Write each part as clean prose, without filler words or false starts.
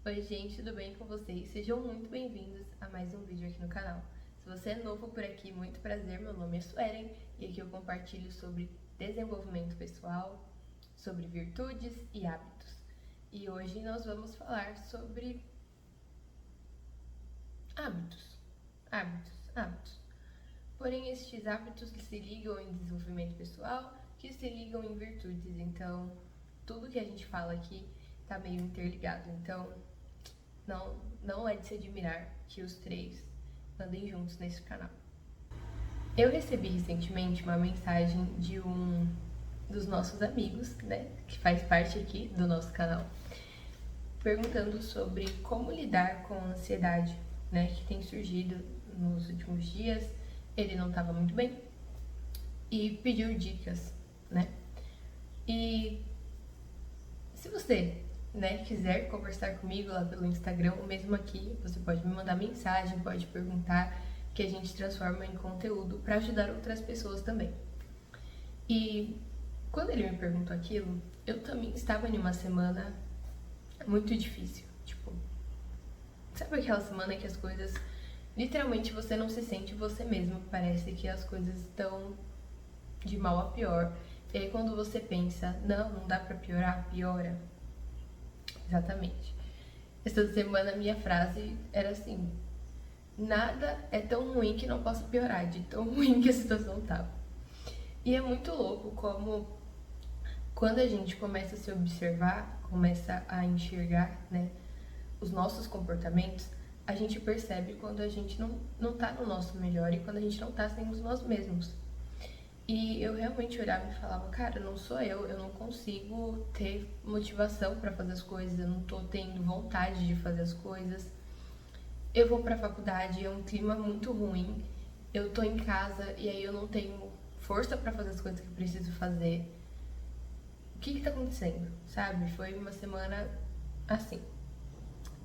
Oi gente, tudo bem com vocês? Sejam muito bem-vindos a mais um vídeo aqui no canal. Se você é novo por aqui, muito prazer, meu nome é Suelen e aqui eu compartilho sobre desenvolvimento pessoal, sobre virtudes e hábitos. E hoje nós vamos falar sobre hábitos. Porém, estes hábitos que se ligam em desenvolvimento pessoal, que se ligam em virtudes, então tudo que a gente fala aqui tá meio interligado, então não é de se admirar que os três andem juntos nesse canal. Eu recebi recentemente uma mensagem de um dos nossos amigos, né, que faz parte aqui do nosso canal, perguntando sobre como lidar com a ansiedade, né, que tem surgido nos últimos dias. Ele não estava muito bem e pediu dicas, né? E se você, né, quiser conversar comigo lá pelo Instagram ou mesmo aqui, você pode me mandar mensagem, pode perguntar, que a gente transforma em conteúdo para ajudar outras pessoas também. E quando ele me perguntou aquilo, eu também estava em uma semana muito difícil. Tipo, sabe aquela semana que as coisas, literalmente você não se sente você mesmo, parece que as coisas estão de mal a pior. E aí quando você pensa, não dá pra piorar, piora. Exatamente. Essa semana minha frase era assim: nada é tão ruim que não possa piorar, de tão ruim que a situação tava. E é muito louco como quando a gente começa a se observar, começa a enxergar, né, os nossos comportamentos, a gente percebe quando a gente não tá no nosso melhor e quando a gente não tá sendo nós mesmos. E eu realmente olhava e falava, cara, não sou eu não consigo ter motivação para fazer as coisas, eu não tô tendo vontade de fazer as coisas. Eu vou pra faculdade, é um clima muito ruim, eu tô em casa e aí eu não tenho força para fazer as coisas que eu preciso fazer. O que tá acontecendo, sabe? Foi uma semana assim.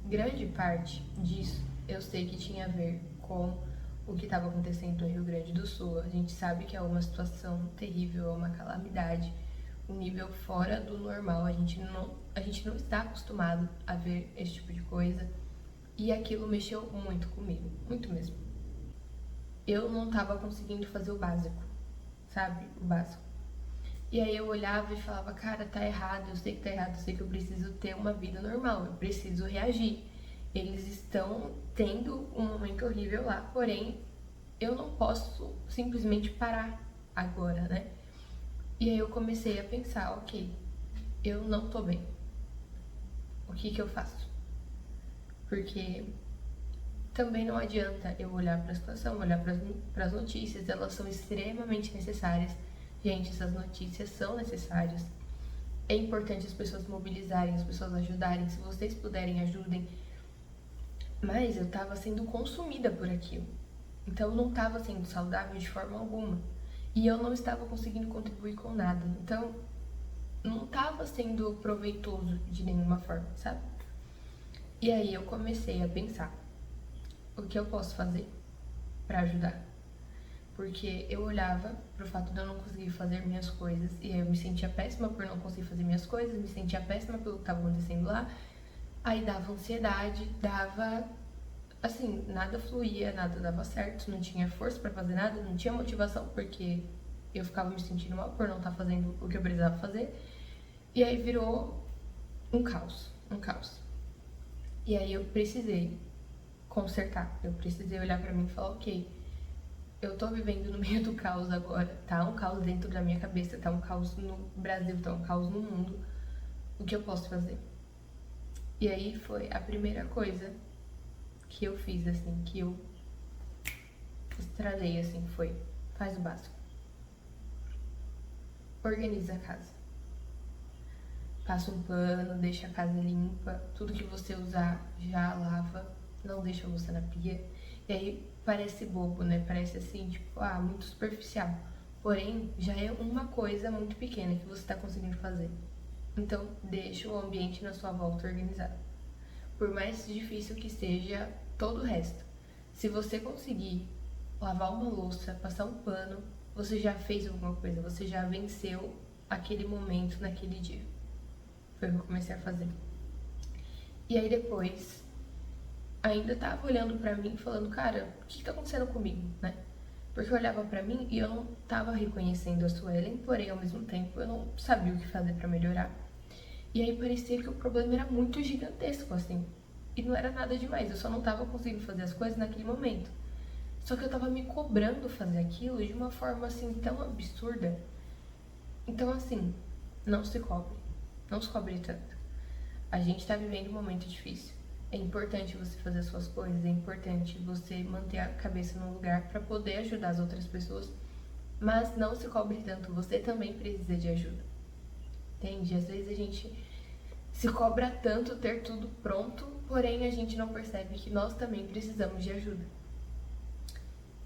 Grande parte disso eu sei que tinha a ver com o que estava acontecendo no Rio Grande do Sul. A gente sabe que é uma situação terrível, é uma calamidade, um nível fora do normal. A gente não está acostumado a ver esse tipo de coisa e aquilo mexeu muito comigo, muito mesmo. Eu não estava conseguindo fazer o básico, sabe? O básico. E aí eu olhava e falava, cara, tá errado, eu sei que tá errado, eu sei que eu preciso ter uma vida normal, eu preciso reagir. Eles estão tendo um momento horrível lá, porém eu não posso simplesmente parar agora, né? E aí eu comecei a pensar, ok, eu não tô bem. O que eu faço? Porque também não adianta eu olhar para a situação, olhar para as notícias, elas são extremamente necessárias. Gente, essas notícias são necessárias. É importante as pessoas mobilizarem, as pessoas ajudarem. Se vocês puderem, ajudem. Mas eu tava sendo consumida por aquilo. Então eu não tava sendo saudável de forma alguma. E eu não estava conseguindo contribuir com nada. Então não tava sendo proveitoso de nenhuma forma, sabe? E aí eu comecei a pensar: o que eu posso fazer para ajudar? Porque eu olhava pro fato de eu não conseguir fazer minhas coisas e eu me sentia péssima por não conseguir fazer minhas coisas, me sentia péssima pelo que estava acontecendo lá. Aí dava ansiedade, dava assim, nada fluía, nada dava certo, não tinha força para fazer nada, não tinha motivação porque eu ficava me sentindo mal por não estar fazendo o que eu precisava fazer. E aí virou um caos, um caos. E aí eu precisei consertar, eu precisei olhar para mim e falar, ok, eu tô vivendo no meio do caos agora, tá um caos dentro da minha cabeça, tá um caos no Brasil, tá um caos no mundo. O que eu posso fazer? E aí foi a primeira coisa que eu fiz, assim, que eu estralei, assim, foi: faz o básico. Organiza a casa. Passa um pano, deixa a casa limpa, tudo que você usar já lava, não deixa você na pia. E aí parece bobo, né? Parece assim, tipo, muito superficial. Porém, já é uma coisa muito pequena que você tá conseguindo fazer. Então, deixa o ambiente na sua volta organizado. Por mais difícil que seja todo o resto. Se você conseguir lavar uma louça, passar um pano, você já fez alguma coisa, você já venceu aquele momento naquele dia. Foi o que eu comecei a fazer. E aí depois, ainda tava olhando pra mim falando, cara, o que tá acontecendo comigo, né? Porque eu olhava pra mim e eu não tava reconhecendo a Suelen, porém ao mesmo tempo eu não sabia o que fazer pra melhorar. E aí parecia que o problema era muito gigantesco, assim. E não era nada demais, eu só não tava conseguindo fazer as coisas naquele momento. Só que eu tava me cobrando fazer aquilo de uma forma assim tão absurda. Então assim, não se cobre. Não se cobre tanto. A gente tá vivendo um momento difícil. É importante você fazer as suas coisas, é importante você manter a cabeça no lugar para poder ajudar as outras pessoas, mas não se cobre tanto, você também precisa de ajuda. Entende? Às vezes a gente se cobra tanto ter tudo pronto, porém a gente não percebe que nós também precisamos de ajuda.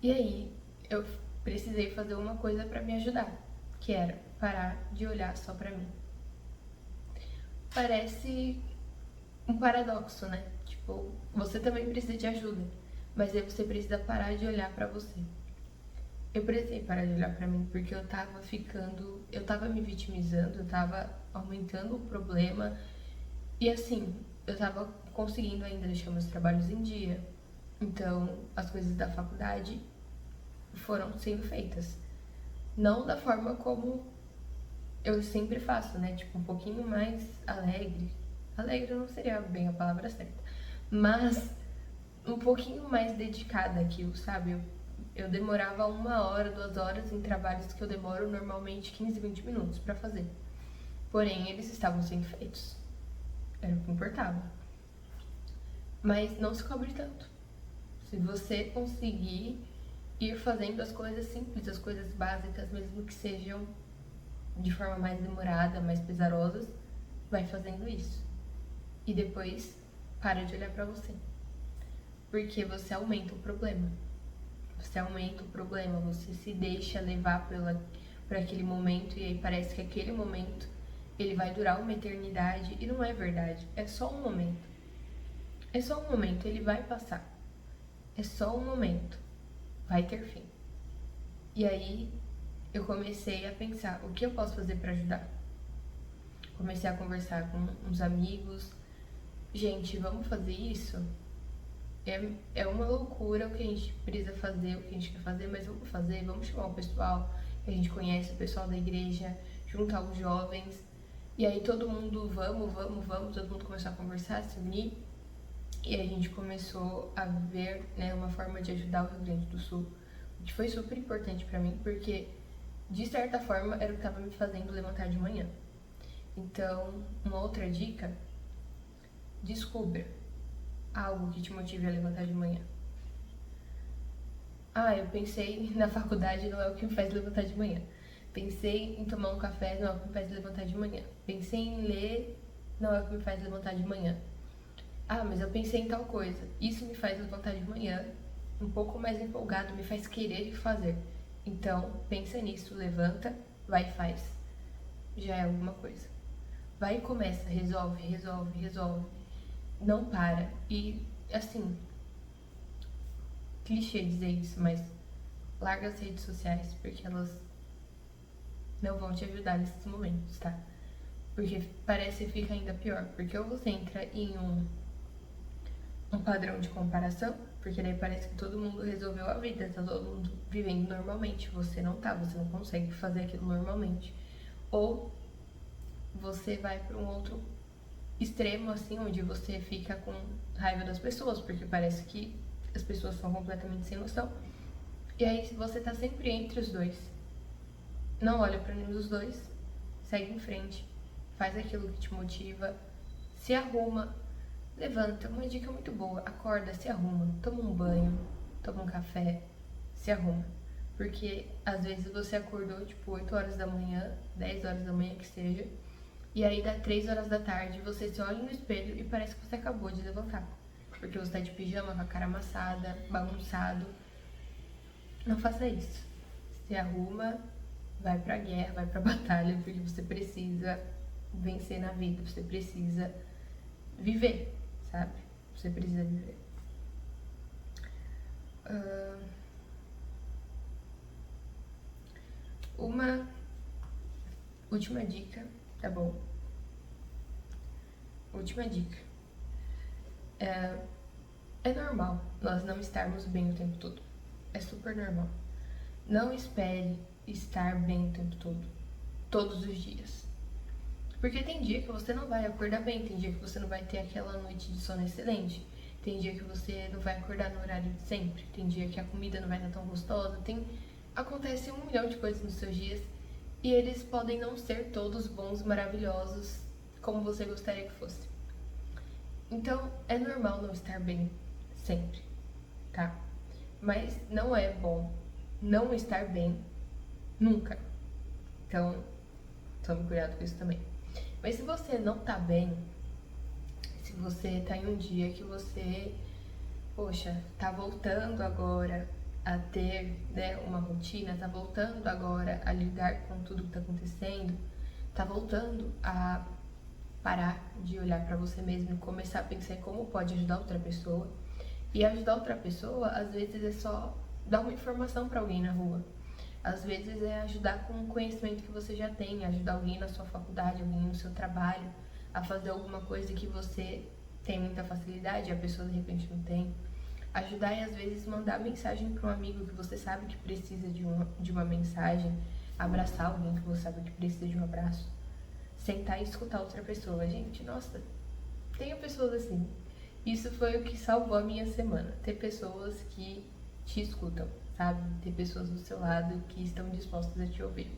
E aí eu precisei fazer uma coisa para me ajudar, que era parar de olhar só para mim. Parece um paradoxo, né? Tipo, você também precisa de ajuda, mas aí você precisa parar de olhar pra você. Eu precisei parar de olhar pra mim porque eu tava me vitimizando, eu tava aumentando o problema e assim, eu tava conseguindo ainda deixar meus trabalhos em dia. Então, as coisas da faculdade foram sendo feitas. Não da forma como eu sempre faço, né? Tipo, um pouquinho mais alegre. Alegre não seria bem a palavra certa. Mas um pouquinho mais dedicada àquilo, sabe? Eu demorava 1 hora, 2 horas em trabalhos que eu demoro normalmente 15, 20 minutos pra fazer. Porém, eles estavam sendo feitos. Era o que importava. Mas não se cobre tanto. Se você conseguir ir fazendo as coisas simples, as coisas básicas, mesmo que sejam de forma mais demorada, mais pesarosas, vai fazendo isso. E depois para de olhar pra você. Porque você aumenta o problema. Você aumenta o problema, você se deixa levar por aquele momento e aí parece que aquele momento ele vai durar uma eternidade e não é verdade, é só um momento. É só um momento, ele vai passar. É só um momento, vai ter fim. E aí eu comecei a pensar, o que eu posso fazer para ajudar? Comecei a conversar com uns amigos. Gente, vamos fazer isso? É uma loucura o que a gente precisa fazer, o que a gente quer fazer, mas vamos fazer, vamos chamar o pessoal que a gente conhece, o pessoal da igreja, juntar os jovens. E aí todo mundo, vamos, todo mundo começou a conversar, a se unir. E a gente começou a ver, né, uma forma de ajudar o Rio Grande do Sul, o que foi super importante pra mim, porque de certa forma era o que estava me fazendo levantar de manhã. Então, uma outra dica, descubra algo que te motive a levantar de manhã. Ah, eu pensei na faculdade, não é o que me faz levantar de manhã. Pensei em tomar um café, não é o que me faz levantar de manhã. Pensei em ler, não é o que me faz levantar de manhã. Ah, mas eu pensei em tal coisa. Isso me faz levantar de manhã, um pouco mais empolgado, me faz querer fazer. Então, pensa nisso, levanta, vai e faz. Já é alguma coisa. Vai e começa, resolve. Não para. E, assim, clichê dizer isso, mas larga as redes sociais, porque elas não vão te ajudar nesses momentos, tá? Porque parece que fica ainda pior. Porque ou você entra em um padrão de comparação, porque daí parece que todo mundo resolveu a vida, tá todo mundo vivendo normalmente. Você não tá, você não consegue fazer aquilo normalmente. Ou você vai para um outro extremo, assim, onde você fica com raiva das pessoas, porque parece que as pessoas são completamente sem noção. E aí você tá sempre entre os dois. Não olha para nenhum dos dois, segue em frente, faz aquilo que te motiva, se arruma, levanta. Uma dica muito boa: acorda, se arruma, toma um banho, toma um café, se arruma. Porque às vezes você acordou tipo 8 horas da manhã, 10 horas da manhã que seja, e aí dá 3 horas da tarde, você se olha no espelho e parece que você acabou de levantar. Porque você tá de pijama, com a cara amassada, bagunçado. Não faça isso. Se arruma, vai pra guerra, vai pra batalha, porque você precisa vencer na vida, você precisa viver, sabe? Você precisa viver. Uma última dica, tá bom? Última dica. É normal nós não estarmos bem o tempo todo. É super normal. Não espere estar bem o tempo todo, todos os dias. Porque tem dia que você não vai acordar bem, tem dia que você não vai ter aquela noite de sono excelente, tem dia que você não vai acordar no horário de sempre, tem dia que a comida não vai estar tão gostosa, acontece 1 milhão de coisas nos seus dias e eles podem não ser todos bons, maravilhosos, como você gostaria que fosse. Então, é normal não estar bem sempre, tá? Mas não é bom não estar bem nunca. Então, tome cuidado com isso também. Mas se você não tá bem, se você tá em um dia que você, poxa, tá voltando agora a ter, né, uma rotina, tá voltando agora a lidar com tudo que tá acontecendo, tá voltando a parar de olhar pra você mesmo e começar a pensar em como pode ajudar outra pessoa. E ajudar outra pessoa, às vezes, é só dar uma informação pra alguém na rua. Às vezes é ajudar com o conhecimento que você já tem, ajudar alguém na sua faculdade, alguém no seu trabalho, a fazer alguma coisa que você tem muita facilidade e a pessoa de repente não tem. Ajudar e às vezes mandar mensagem para um amigo que você sabe que precisa de uma mensagem, abraçar alguém que você sabe que precisa de um abraço, sentar e escutar outra pessoa. Gente, nossa, tenho pessoas assim. Isso foi o que salvou a minha semana, ter pessoas que te escutam, sabe? Ter pessoas do seu lado que estão dispostas a te ouvir.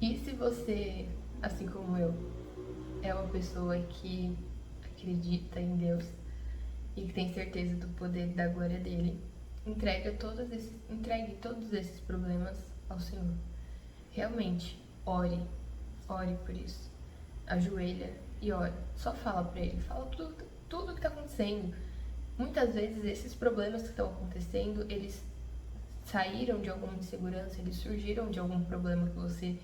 E se você, assim como eu, é uma pessoa que acredita em Deus e que tem certeza do poder e da glória dele, entregue todos esses problemas ao Senhor. Realmente, ore por isso. Ajoelha e ore. Só fala pra ele, fala tudo que tá acontecendo. Muitas vezes esses problemas que estão acontecendo, eles saíram de alguma insegurança, eles surgiram de algum problema que você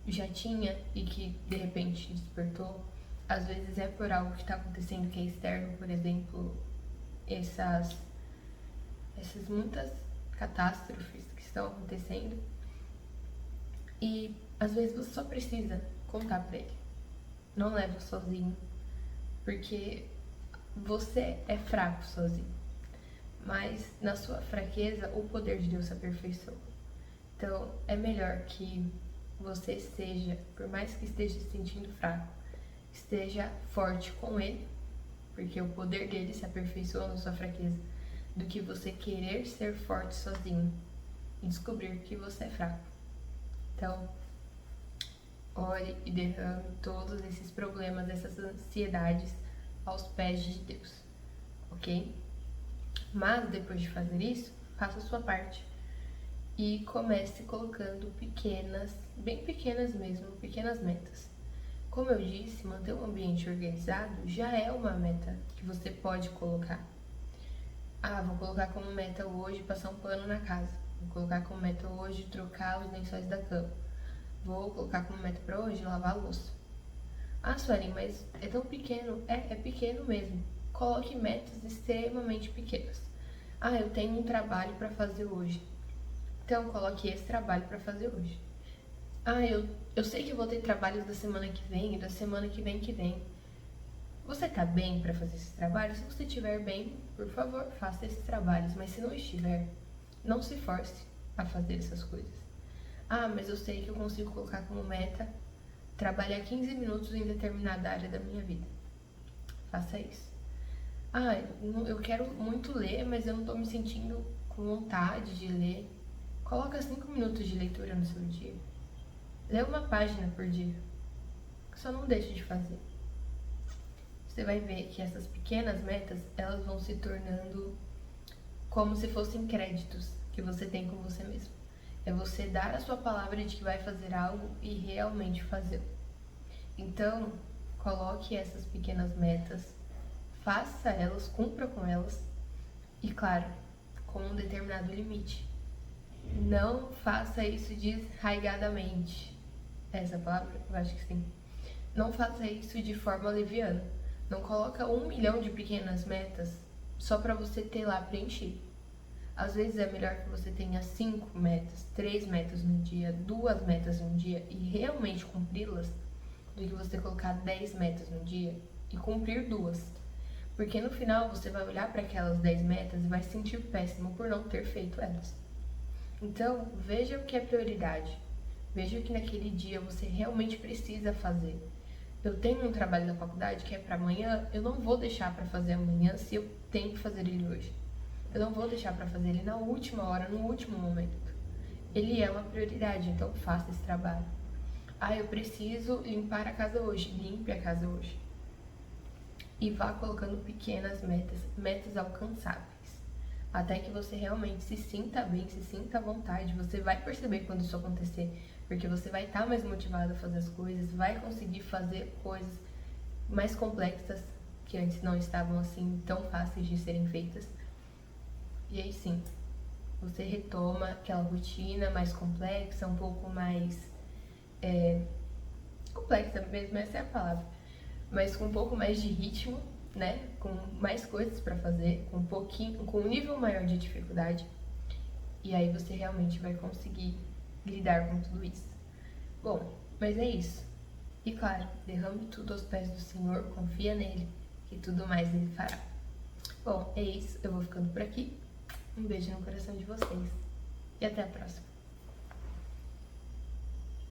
já tinha e que de repente despertou. Às vezes é por algo que está acontecendo que é externo, por exemplo, essas muitas catástrofes que estão acontecendo. E às vezes você só precisa contar pra ele. Não leva sozinho, porque você é fraco sozinho. Mas na sua fraqueza, o poder de Deus se aperfeiçoa. Então, é melhor que você seja, por mais que esteja se sentindo fraco, esteja forte com Ele, porque o poder dele se aperfeiçoa na sua fraqueza, do que você querer ser forte sozinho e descobrir que você é fraco. Então, ore e derrame todos esses problemas, essas ansiedades aos pés de Deus, ok? Mas depois de fazer isso, faça a sua parte e comece colocando pequenas, bem pequenas mesmo, pequenas metas. Como eu disse, manter um ambiente organizado já é uma meta que você pode colocar. Ah, vou colocar como meta hoje passar um pano na casa. Vou colocar como meta hoje trocar os lençóis da cama. Vou colocar como meta para hoje lavar a louça. Ah, Sueli, mas é tão pequeno. É pequeno mesmo. Coloque metas extremamente pequenas. Ah, eu tenho um trabalho para fazer hoje. Então, coloque esse trabalho para fazer hoje. Ah, eu sei que eu vou ter trabalhos da semana que vem e da semana que vem. Você tá bem para fazer esses trabalhos? Se você estiver bem, por favor, faça esses trabalhos. Mas se não estiver, não se force a fazer essas coisas. Ah, mas eu sei que eu consigo colocar como meta trabalhar 15 minutos em determinada área da minha vida. Faça isso. Ah, eu quero muito ler, mas eu não tô me sentindo com vontade de ler. Coloca 5 minutos de leitura no seu dia. Lê uma página por dia. Só não deixe de fazer. Você vai ver que essas pequenas metas, elas vão se tornando como se fossem créditos que você tem com você mesmo. É você dar a sua palavra de que vai fazer algo e realmente fazer. Então, coloque essas pequenas metas, faça elas, cumpra com elas e, claro, com um determinado limite. Não faça isso desraigadamente. Essa palavra? Eu acho que sim. Não faça isso de forma leviana. Não coloca 1 milhão de pequenas metas só para você ter lá preenchido. Às vezes é melhor que você tenha 5 metas, 3 metas no dia, 2 metas no dia e realmente cumpri-las, do que você colocar 10 metas no dia e cumprir 2. Porque no final você vai olhar para aquelas 10 metas e vai se sentir péssimo por não ter feito elas. Então, veja o que é prioridade. Veja o que naquele dia você realmente precisa fazer. Eu tenho um trabalho da faculdade que é para amanhã, eu não vou deixar para fazer amanhã se eu tenho que fazer ele hoje. Eu não vou deixar para fazer ele na última hora, no último momento. Ele é uma prioridade, então faça esse trabalho. Ah, eu preciso limpar a casa hoje. Limpe a casa hoje. E vá colocando pequenas metas, metas alcançáveis. Até que você realmente se sinta bem, se sinta à vontade. Você vai perceber quando isso acontecer. Porque você vai estar mais motivado a fazer as coisas, vai conseguir fazer coisas mais complexas que antes não estavam assim tão fáceis de serem feitas. E aí sim, você retoma aquela rotina mais complexa, um pouco mais complexa mesmo, essa é a palavra, mas com um pouco mais de ritmo, né? Com mais coisas para fazer, com um nível maior de dificuldade. E aí você realmente vai conseguir lidar com tudo isso. Bom, mas é isso. E claro, derrame tudo aos pés do Senhor, confia nele, que tudo mais ele fará. Bom, é isso. Eu vou ficando por aqui. Um beijo no coração de vocês. E até a próxima.